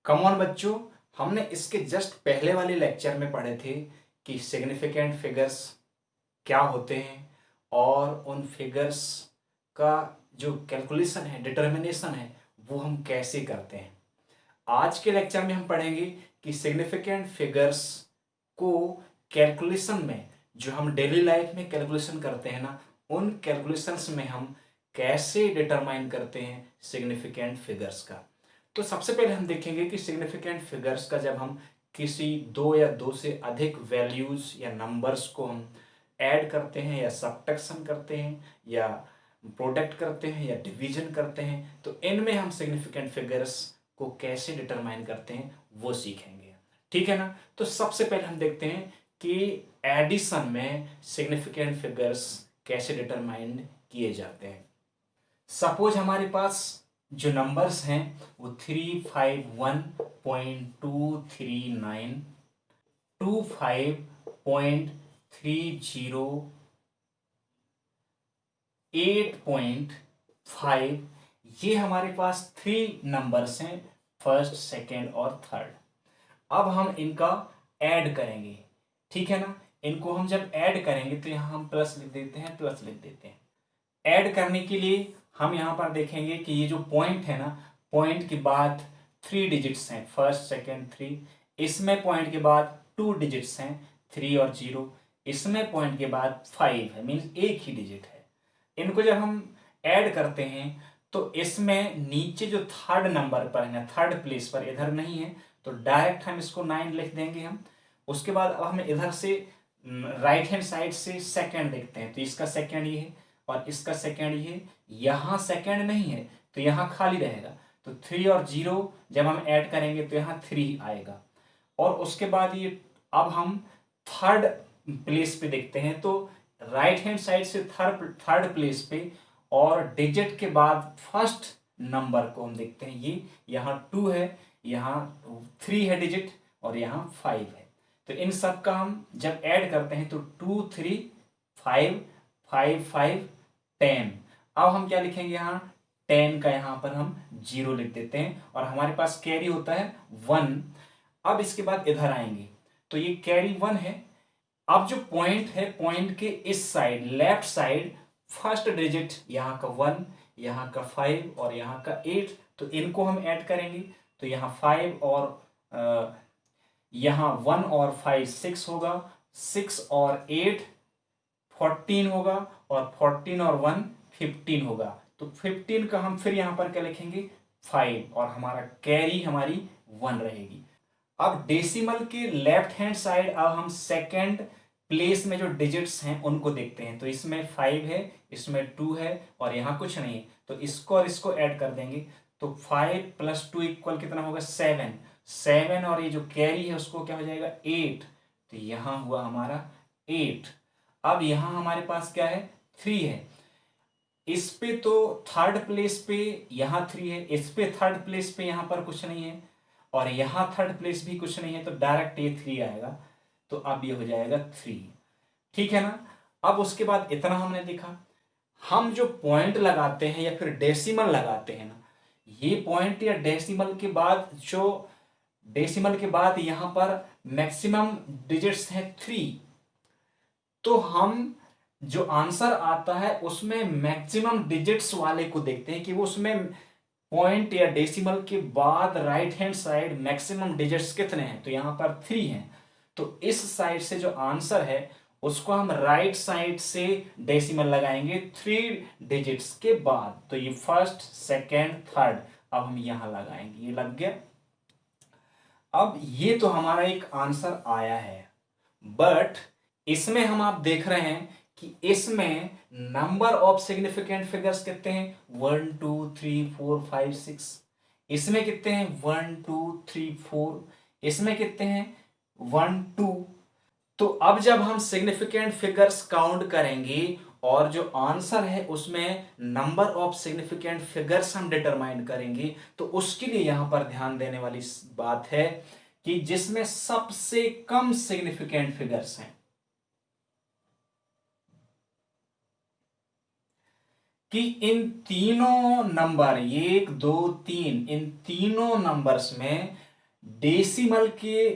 Come on बच्चों, हमने इसके जस्ट पहले वाले लेक्चर में पढ़े थे कि सिग्निफिकेंट फिगर्स क्या होते हैं और उन फिगर्स का जो कैलकुलेशन है, डिटर्मिनेशन है, वो हम कैसे करते हैं। आज के लेक्चर में हम पढ़ेंगे कि सिग्निफिकेंट फिगर्स को कैलकुलेशन में, जो हम डेली लाइफ में कैलकुलेशन करते हैं ना, उन कैलकुलेशंस में हम कैसे डिटरमाइन करते हैं सिग्निफिकेंट फिगर्स का। तो सबसे पहले हम देखेंगे कि सिग्निफिकेंट फिगर्स का जब हम किसी दो या दो से अधिक वैल्यूज या नंबर्स को हम ऐड करते हैं या सब्ट्रैक्शन करते हैं या प्रोडक्ट करते हैं या डिवीजन करते हैं, तो इनमें हम सिग्निफिकेंट फिगर्स को कैसे डिटरमाइन करते हैं वो सीखेंगे। ठीक है ना। तो सबसे पहले हम देखते हैं कि एडिशन में सिग्निफिकेंट फिगर्स कैसे डिटरमाइन किए जाते हैं। सपोज हमारे पास जो नंबर्स हैं वो 351.239, 25.30, 8.5, ये हमारे पास थ्री नंबर्स हैं, फर्स्ट, सेकेंड और थर्ड। अब हम इनका ऐड करेंगे। ठीक है ना। इनको हम जब ऐड करेंगे तो यहां हम प्लस लिख देते हैं, प्लस लिख देते हैं। ऐड करने के लिए हम यहां पर देखेंगे कि ये जो पॉइंट है ना, पॉइंट के बाद थ्री डिजिट्स हैं, फर्स्ट सेकेंड थ्री। इसमें पॉइंट के बाद टू डिजिट्स हैं, थ्री और जीरो। इसमें पॉइंट के बाद फाइव है, मीन्स एक ही डिजिट है। इनको जब हम ऐड करते हैं तो इसमें नीचे जो थर्ड नंबर पर है ना, थर्ड प्लेस पर, इधर नहीं है, तो डायरेक्ट हम इसको 9 लिख देंगे हम। उसके बाद अब हम इधर से राइट हैंड साइड से सेकंड देखते हैं, तो इसका सेकंड ये है और इसका सेकंड ये है। यहां सेकंड नहीं है तो यहां खाली रहेगा, तो थ्री और जीरो जब हम ऐड करेंगे तो यहां थ्री आएगा। और उसके बाद ये अब हम थर्ड प्लेस पे देखते हैं, तो राइट हैंड साइड से थर्ड थर्ड प्लेस पे और डिजिट के बाद फर्स्ट नंबर को हम देखते हैं। ये यहाँ टू है, यहाँ थ्री है डिजिट और यहाँ फाइव है। तो इन सब का हम जब ऐड करते हैं तो two three five, five five 10। अब हम क्या लिखेंगे, यहाँ 10 का यहाँ पर हम जीरो लिख देते हैं और हमारे पास कैरी होता है 1। अब इसके बाद इधर आएंगे तो ये कैरी 1 है। अब जो पॉइंट है, पॉइंट के इस side, left side, first digit यहाँ का 1, यहाँ का 5 और यहाँ का 8, तो इनको हम ऐड करेंगे। तो यहाँ 5 और यहाँ 1 और 5 6 होगा, 6 और 8 14 होगा और 14 और 1 15 होगा। तो 15 का हम फिर यहां पर क्या लिखेंगे, 5, और हमारा कैरी हमारी 1 रहेगी। अब डेसिमल के लेफ्ट हैंड साइड अब हम सेकेंड प्लेस में जो डिजिट्स हैं उनको देखते हैं। तो इसमें 5 है, इसमें 2 है और यहाँ कुछ नहीं है, तो इसको और इसको ऐड कर देंगे। तो 5 प्लस 2 इक्वल कितना होगा, 7। 7 और ये जो कैरी है उसको क्या हो जाएगा, 8। तो यहाँ हुआ हमारा 8। अब यहाँ हमारे पास क्या है, 3 है। इस पे तो थर्ड प्लेस पे यहाँ 3 है, इस पे थर्ड प्लेस पे यहाँ पर कुछ नहीं है और यहाँ थर्ड प्लेस भी कुछ नहीं है, तो डायरेक्ट ये 3 आएगा। तो अब ये हो जाएगा 3। ठीक है ना। अब उसके बाद इतना हमने देखा। हम जो पॉइंट लगाते हैं या फिर डेसिमल लगाते हैं ना, ये पॉइंट या डेसिमल के बाद जो डेसिमल के बाद यहां पर मैक्सिमम डिजिट्स हैं 3, तो हम जो आंसर आता है उसमें मैक्सिमम डिजिट्स वाले को देखते हैं कि वो उसमें पॉइंट या डेसिमल के बाद right hand side maximum digits कितने हैं, तो यहां पर 3 हैं। तो इस साइड से जो आंसर है उसको हम राइट साइड से डेसिमल लगाएंगे 3 डिजिट्स के बाद। तो ये फर्स्ट सेकेंड थर्ड, अब हम यहां लगाएंगे, ये लग गया। अब ये तो हमारा एक आंसर आया है, बट इसमें हम आप देख रहे हैं कि इसमें नंबर ऑफ सिग्निफिकेंट फिगर्स कितने हैं, 1 2 3 4 5 6। इसमें कितने हैं, 1 2 3 4। इसमें कितने हैं, 1 2। तो अब जब हम सिग्निफिकेंट फिगर्स काउंट करेंगे और जो आंसर है उसमें नंबर ऑफ सिग्निफिकेंट फिगर्स हम डिटरमाइन करेंगे, तो उसके लिए यहां पर ध्यान देने वाली बात है कि जिसमें सबसे कम सिग्निफिकेंट फिगर्स हैं, कि इन तीनों नंबर 1 2 3, इन तीनों नंबर्स में डेसिमल के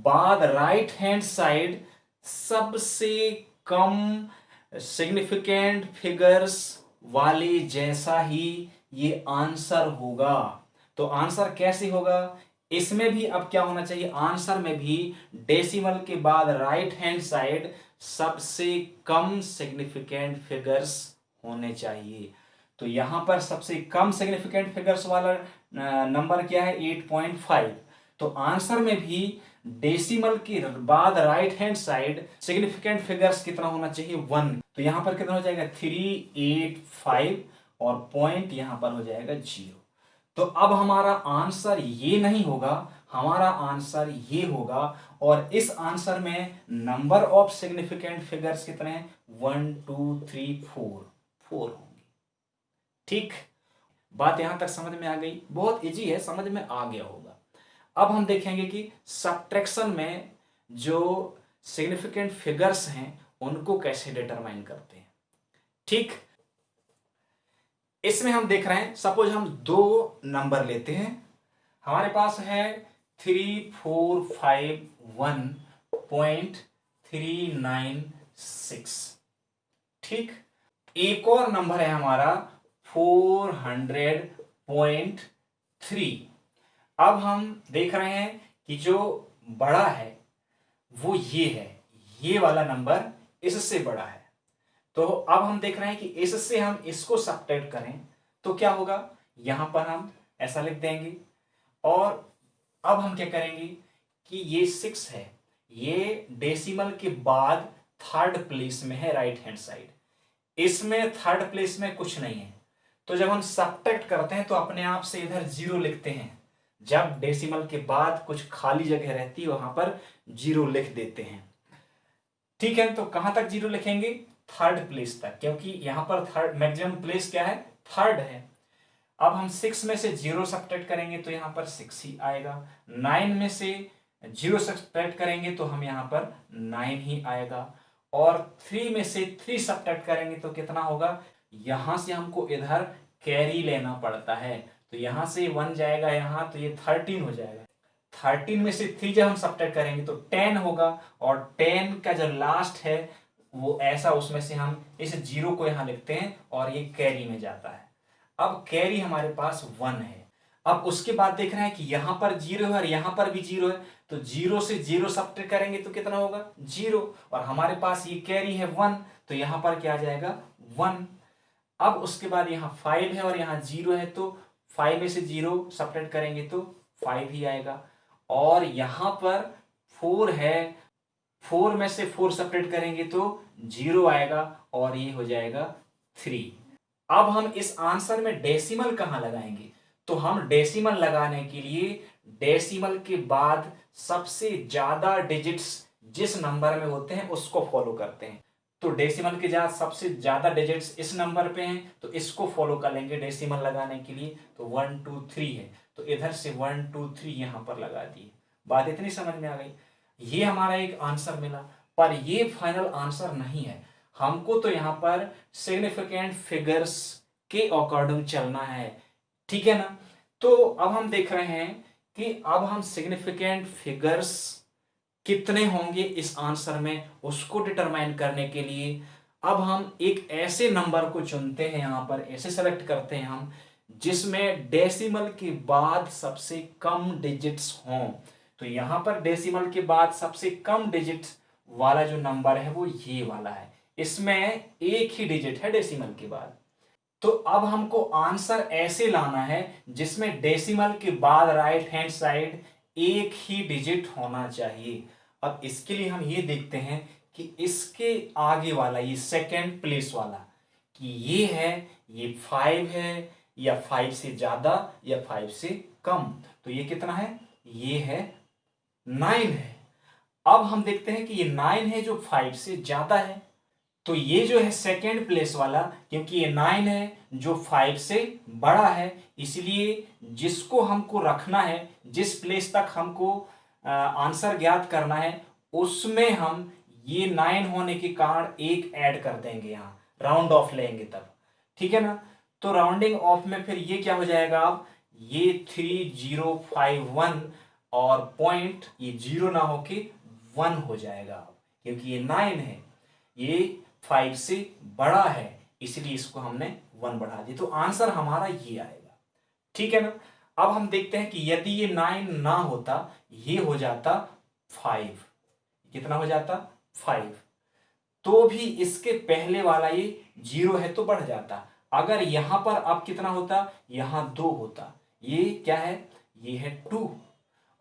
बाद राइट हैंड साइड सबसे कम सिग्निफिकेंट फिगर्स वाले जैसा ही ये आंसर होगा। तो आंसर कैसे होगा, इसमें भी अब क्या होना चाहिए, आंसर में भी डेसिमल के बाद राइट हैंड साइड सबसे कम सिग्निफिकेंट फिगर्स होने चाहिए। तो यहां पर सबसे कम सिग्निफिकेंट फिगर्स वाला नंबर क्या है, 8.5। तो आंसर में भी डेसिमल के बाद right hand side significant figures कितना होना चाहिए, 1। तो यहां पर कितना हो जाएगा, 385 और पॉइंट यहां पर हो जाएगा 0। तो अब हमारा आंसर ये नहीं होगा, हमारा आंसर ये होगा। और इस आंसर में नंबर ऑफ सिग्निफिकेंट फिगर्स कितने हैं, 1 2 3 4 होंगे। ठीक, बात यहां तक समझ में आ गई, बहुत इजी है, समझ में आ गया होगा। अब हम देखेंगे कि सब्ट्रैक्शन में जो सिग्निफिकेंट फिगर्स हैं उनको कैसे डिटरमाइन करते हैं। ठीक, इसमें हम देख रहे हैं, सपोज हम दो नंबर लेते हैं, हमारे पास है 3451.396। ठीक, एक और नंबर है हमारा 400.3। अब हम देख रहे हैं कि जो बड़ा है वो ये है, ये वाला नंबर इससे बड़ा है। तो अब हम देख रहे हैं कि इससे हम इसको सब्ट्रैक्ट करें तो क्या होगा, यहां पर हम ऐसा लिख देंगे। और अब हम क्या करेंगे कि ये 6 है, ये डेसिमल के बाद थर्ड प्लेस में है राइट हैंड साइड, इसमें थर्ड प्लेस में कुछ नहीं है। तो जब हम सब्ट्रैक्ट करते हैं तो अपने आप से इधर 0 लिखते हैं, जब डेसिमल के बाद कुछ खाली जगह रहती है वहां पर 0 लिख देते हैं। ठीक है, तो कहां तक 0 लिखेंगे, थर्ड प्लेस तक, क्योंकि यहां पर थर्ड मैक्सिमम प्लेस क्या है, थर्ड है। अब हम 6 में से 0 सब्ट्रैक्ट करेंगे तो यहां पर 6 ही आएगा। 9 में से 0 सब्ट्रैक्ट करेंगे तो हम यहां पर 9 ही आएगा। और 3 में से 3 सब्ट्रैक्ट करेंगे तो कितना होगा, यहां से हमको इधर कैरी लेना पड़ता है, तो यहां से 1 जाएगा यहां, तो ये 13 हो जाएगा। 13 में से 3 जब हम सब्ट्रैक्ट करेंगे तो 10 होगा, और 10 का जो लास्ट है वो ऐसा, उसमें से हम इस 0 को यहां लिखते हैं और ये कैरी में जाता है। अब कैरी हमारे पास 1 है। अब उसके बाद देख रहे हैं कि यहां पर 0 है और यहां पर भी 0 है, तो 0 से 0 सब्ट्रैक्ट करेंगे तो कितना होगा, 0। और हमारे पास ये कैरी है 1, तो यहां पर क्या आ जाएगा, 1। अब उसके बाद यहाँ 5 है और यहाँ 0 है, तो 5 में से 0 सब्ट्रैक्ट करेंगे तो 5 ही आएगा। और यहां पर 4 है, 4 में से 4 सब्ट्रैक्ट करेंगे तो 0 आएगा और ये हो जाएगा 3। अब हम इस आंसर में डेसिमल कहां लगाएंगे, तो हम डेसिमल लगाने के लिए डेसिमल के बाद सबसे ज्यादा डिजिट्स जिस नंबर में होते हैं उसको फॉलो करते हैं। तो डेसिमल के साथ सबसे ज्यादा डिजिट्स इस नंबर पे हैं, तो इसको फॉलो कर लेंगे डेसिमल लगाने के लिए। तो 1 2 3 है, तो इधर से 1 2 3 यहां पर लगा दिए। बात इतनी समझ में आ गई, ये हमारा एक आंसर मिला। पर ये फाइनल आंसर नहीं है, हमको तो यहां पर सिग्निफिकेंट फिगर्स के अकॉर्डिंग चलना है। ठीक है ना, तो अब हम देख रहे हैं कि अब हम सिग्निफिकेंट फिगर्स कितने होंगे इस आंसर में उसको डिटरमाइन करने के लिए अब हम एक ऐसे नंबर को चुनते हैं, यहां पर ऐसे सेलेक्ट करते हैं हम जिसमें डेसिमल के बाद सबसे कम डिजिट्स हों। तो यहां पर डेसिमल के बाद सबसे कम डिजिट्स वाला जो नंबर है वो ये वाला है, इसमें एक ही डिजिट है डेसिमल के बाद। तो अब हमको आंसर ऐसे लाना है जिसमें डेसिमल के बाद राइट हैंड साइड एक ही डिजिट होना चाहिए। अब इसके लिए हम ये देखते हैं कि इसके आगे वाला ये सेकेंड प्लेस वाला कि ये है, ये 5 है या 5 से ज्यादा या 5 से कम, तो ये कितना है, ये है 9 है। अब हम देखते हैं कि ये 9 है जो 5 से ज्यादा है, तो ये जो है सेकेंड प्लेस वाला, क्योंकि ये 9 है जो 5 से बड़ा है, इसलिए जिसको हमको रखना है, जिस प्लेस तक हमको आंसर ज्ञात करना है, उसमें हम ये 9 होने के कारण एक ऐड कर देंगे, यहां राउंड ऑफ लेंगे तब। ठीक है ना, तो राउंडिंग ऑफ में फिर ये क्या हो जाएगा, अब ये 3051 और पॉइंट ये 0 ना होके 1 हो जाएगा, क्योंकि ये 9 है, ये 5 से बड़ा है, इसलिए इसको हमने 1 बढ़ा दिया। तो आंसर हमारा ये आएगा। ठीक है ना। अब हम देखते हैं कि यदि ये 9 ना होता, ये हो जाता 5। कितना हो जाता? 5। तो भी इसके पहले वाला ये 0 है तो बढ़ जाता। अगर यहां पर अब कितना होता? यहां 2 होता। ये क्या है? ये है 2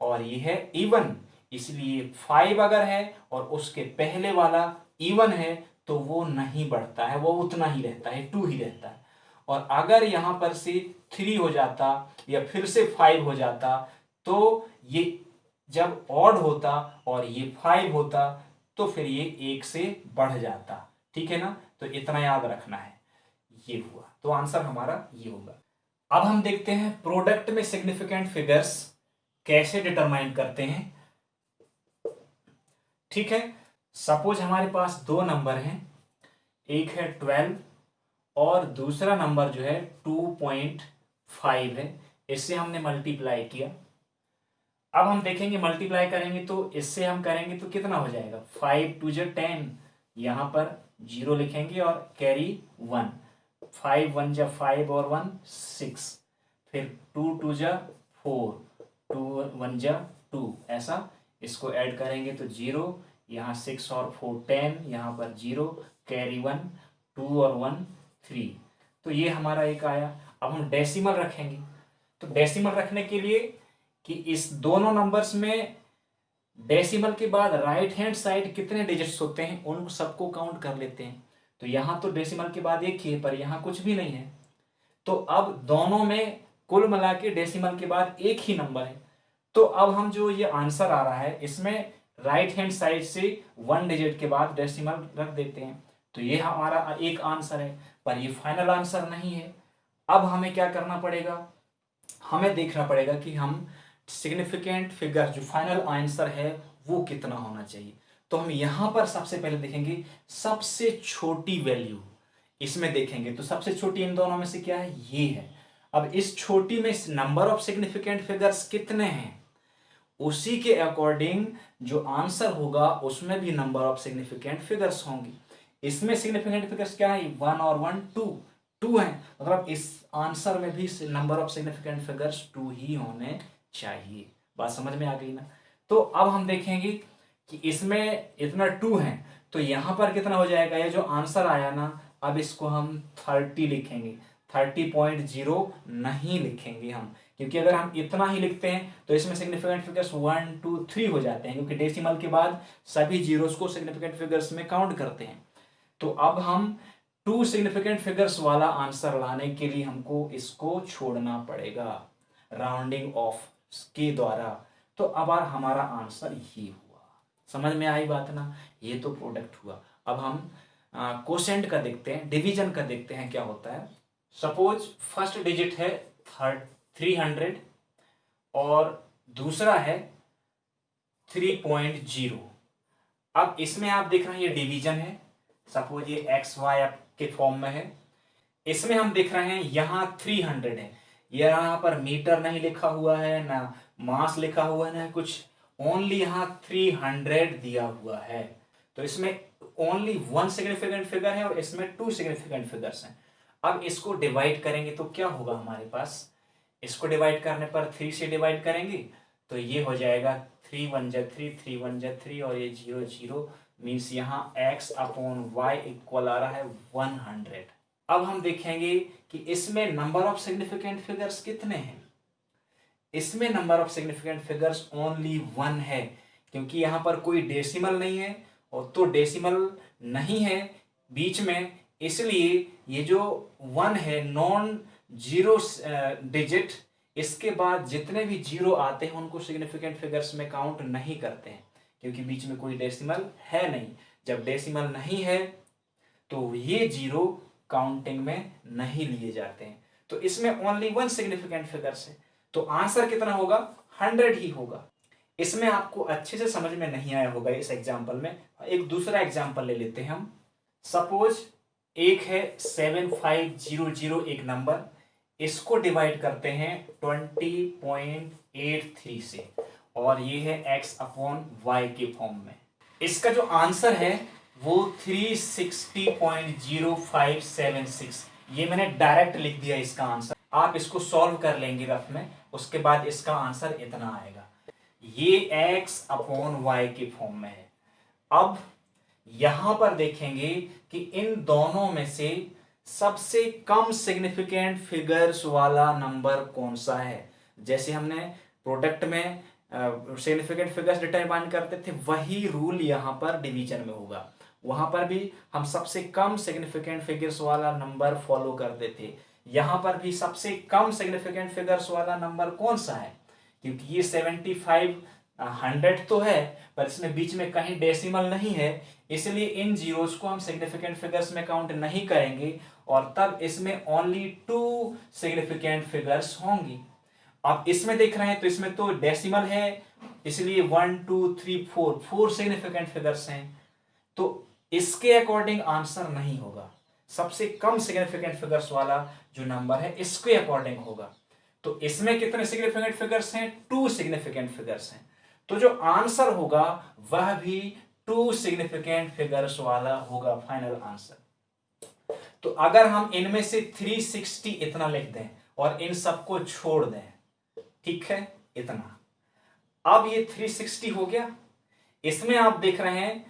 और ये है इवन, इसलिए 5 अगर है और उसके पहले वाला इवन है तो वो नहीं बढ़ता है, वो उतना ही रहता है, 2 ही रहता है। और अगर यहां पर से 3 हो जाता या फिर से 5 हो जाता, तो ये जब ऑड होता और ये 5 होता तो फिर ये 1 से बढ़ जाता। ठीक है ना। तो इतना याद रखना है। ये हुआ, तो आंसर हमारा ये होगा। अब हम देखते हैं प्रोडक्ट में सिग्निफिकेंट फिगर्स कैसे डिटरमाइन करते हैं। ठीक है। सपोज हमारे पास दो नंबर हैं, एक है 12 और दूसरा नंबर जो है 2.5 है। इससे हमने मल्टीप्लाई किया। अब हम देखेंगे मल्टीप्लाई करेंगे तो इससे हम करेंगे तो कितना हो जाएगा? 5 2 जा 10, यहां पर 0 लिखेंगे और कैरी 1। 5 1 जा 5 और 1 6, फिर 2 2 जा 4, 2 1 जा 2, ऐसा इसको ऐड करेंगे तो 0, यहाँ 6 और 4 10, यहाँ पर 0, कैरी 1, 2 और 1 3। तो ये हमारा एक आया। अब हम डेसिमल रखेंगे, तो डेसिमल रखने के लिए कि इस दोनों नंबर्स में डेसिमल के बाद राइट हैंड साइड कितने डिजिट्स होते हैं उन सबको काउंट कर लेते हैं। तो यहां तो डेसिमल के बाद एक ही है, पर यहां कुछ भी नहीं है। तो अब दोनों में कुल मिला के डेसिमल के बाद एक ही नंबर है। तो अब हम जो ये आंसर आ रहा है इसमें राइट हैंड साइड से 1 डिजिट के बाद डेसिमल रख देते हैं। तो ये हमारा एक आंसर है, पर ये फाइनल आंसर नहीं है। अब हमें क्या करना पड़ेगा? हमें देखना पड़ेगा कि हम सिग्निफिकेंट फिगर जो फाइनल आंसर है वो कितना होना चाहिए। तो हम यहां पर सबसे पहले देखेंगे सबसे छोटी वैल्यू, इसमें देखेंगे तो सबसे छोटी इन दोनों में से क्या है? ये है। अब इस छोटी में नंबर ऑफ सिग्निफिकेंट फिगर्स कितने हैं, उसी के अकॉर्डिंग जो आंसर होगा उसमें भी नंबर ऑफ सिग्निफिकेंट फिगर्स होंगे। इसमें सिग्निफिकेंट फिगर्स क्या है? 1 और 1 2 है, मतलब इस आंसर में भी नंबर ऑफ सिग्निफिकेंट फिगर्स 2 ही होने चाहिए। बात समझ में आ गई ना। तो अब हम देखेंगे कि इसमें इतना 2 है तो यहां पर कितना हो जाएगा? ये जो आंसर आया ना, अब इसको हम 30 लिखेंगे, 30.0 नहीं लिखेंगे हम, क्योंकि अगर हम इतना ही लिखते हैं तो इसमें सिग्निफिकेंट फिगर्स 1 2 3 हो जाते हैं, क्योंकि डेसिमल के बाद सभी जीरोस को सिग्निफिकेंट फिगर्स में काउंट करते हैं। तो अब हम 2 सिग्निफिकेंट फिगर्स वाला आंसर लाने के लिए हमको इसको छोड़ना पड़ेगा राउंडिंग ऑफ के द्वारा। तो अब हमारा आंसर ये हुआ। समझ में आई बात ना। ये तो प्रोडक्ट हुआ। अब हम कोसेंट का देखते हैं, डिवीजन का देखते हैं क्या होता है। सपोज फर्स्ट डिजिट है 300 और दूसरा है 3.0। अब इसमें आप देख रहे हैं ये डिवीजन है। सपोज ये एक्स वाई के फॉर्म में है। इसमें हम देख रहे हैं यहां 300 है, यहां पर मीटर नहीं लिखा हुआ है, ना मास लिखा हुआ है, ना कुछ, ओनली यहां 300 दिया हुआ है। तो इसमें ओनली 1 सिग्निफिकेंट फिगर है और इसमें 2 सिग्निफिकेंट फिगर्स हैं। अब इसको डिवाइड करेंगे तो क्या होगा हमारे पास? इसको डिवाइड करने पर 3 से डिवाइड करेंगे तो ये हो जाएगा 3 1 जा 3, 3 1 जा 3 और ये 0 0, मीन्स यहाँ x अपॉन वाई इक्वल आ रहा है 100। अब हम देखेंगे कि इसमें नंबर ऑफ सिग्निफिकेंट फिगर्स कितने हैं। इसमें number of significant figures only 1 है, क्योंकि यहां पर कोई डेसिमल नहीं है और तो डेसिमल नहीं है बीच में, इसलिए ये जो 1 है नॉन जीरो डिजिट, इसके बाद जितने भी जीरो आते हैं उनको सिग्निफिकेंट फिगर्स में काउंट नहीं करते हैं, क्योंकि बीच में कोई डेसिमल है नहीं। जब डेसिमल नहीं है तो ये जीरो काउंटिंग में नहीं लिए जाते हैं। तो इसमें ओनली 1 सिग्निफिकेंट फिगर्स है, तो आंसर कितना होगा? 100 ही होगा। इसमें आपको अच्छे से समझ में नहीं आया होगा इस एग्जाम्पल में। एक दूसरा एग्जाम्पल ले लेते हैं हम। सपोज एक है 7500 एक नंबर, इसको डिवाइड करते हैं 20.83 से और ये है x अपॉन वाई के फॉर्म में। इसका जो आंसर है वो 360.0576, ये मैंने डायरेक्ट लिख दिया इसका आंसर। आप इसको सॉल्व कर लेंगे रफ में, उसके बाद इसका आंसर इतना आएगा। ये x अपॉन वाई के फॉर्म में है। अब यहां पर देखेंगे कि इन दोनों में से सबसे कम सिग्निफिकेंट फिगर्स वाला नंबर कौन सा है। जैसे हमने प्रोडक्ट में सिग्निफिकेंट फिगर्स डिटरमाइन करते थे, वही रूल यहां पर डिवीजन में होगा। वहां पर भी हम सबसे कम सिग्निफिकेंट फिगर्स वाला नंबर फॉलो करते थे, यहां पर भी सबसे कम सिग्निफिकेंट फिगर्स वाला नंबर कौन सा है। क्योंकि ये 75 100 तो है, पर इसमें बीच में कहीं डेसिमल नहीं है, इसलिए इन जीरोस को हम सिग्निफिकेंट फिगर्स में काउंट नहीं करेंगे, और तब इसमें ओनली 2 सिग्निफिकेंट फिगर्स होंगी। आप इसमें देख रहे हैं तो इसमें तो डेसिमल है, इसलिए 1 2 3 4 सिग्निफिकेंट फिगर्स हैं, तो इसके अकॉर्डिंग आंसर नहीं होगा। सबसे कम सिग्निफिकेंट फिगर्स वाला जो नंबर है इसके अकॉर्डिंग होगा। तो इसमें कितने सिग्निफिकेंट फिगर्स हैं? 2 सिग्निफिकेंट फिगर्स हैं। तो जो आंसर होगा वह भी 2 सिग्निफिकेंट फिगर्स वाला होगा फाइनल आंसर। तो अगर हम इनमें से 360 इतना लिख दें और इन सबको छोड़ दें, ठीक है, इतना, अब ये 360 हो गया। इसमें आप देख रहे हैं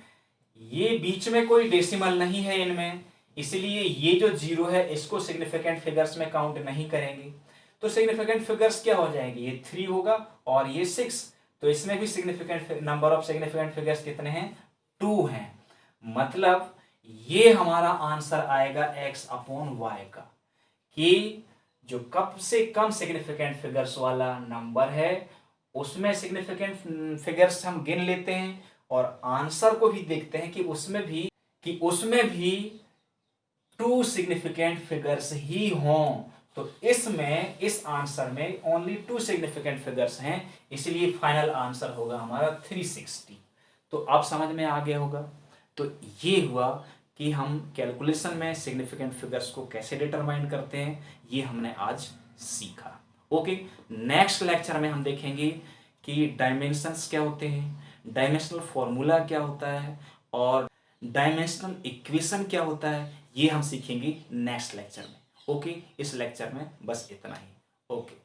ये बीच में कोई डेसिमल नहीं है इनमें, इसलिए ये जो जीरो है इसको सिग्निफिकेंट फिगर्स में काउंट नहीं करेंगे। तो सिग्निफिकेंट फिगर्स क्या हो जाएंगे? ये 3 होगा और ये 6। तो इसमें भी significant number of significant figures कितने हैं? 2 हैं। मतलब ये हमारा आंसर आएगा x अपॉन वाई का, कि जो कम से कम सिग्निफिकेंट फिगर्स वाला नंबर है उसमें सिग्निफिकेंट फिगर्स हम गिन लेते हैं और आंसर को भी देखते हैं कि उसमें भी 2 सिग्निफिकेंट फिगर्स ही हों। तो इसमें इस आंसर में ओनली 2 सिग्निफिकेंट फिगर्स हैं, इसलिए फाइनल आंसर होगा हमारा 360। तो अब समझ में आ गया होगा। तो ये हुआ कि हम कैलकुलेशन में सिग्निफिकेंट फिगर्स को कैसे डिटरमाइन करते हैं, ये हमने आज सीखा। ओके, नेक्स्ट लेक्चर में हम देखेंगे कि डायमेंशंस क्या होते हैं, डायमेंशनल फॉर्मूला क्या होता है और डायमेंशनल इक्वेशन क्या होता है, ये हम सीखेंगे नेक्स्ट लेक्चर में। ओके, इस लेक्चर में बस इतना ही। ओके।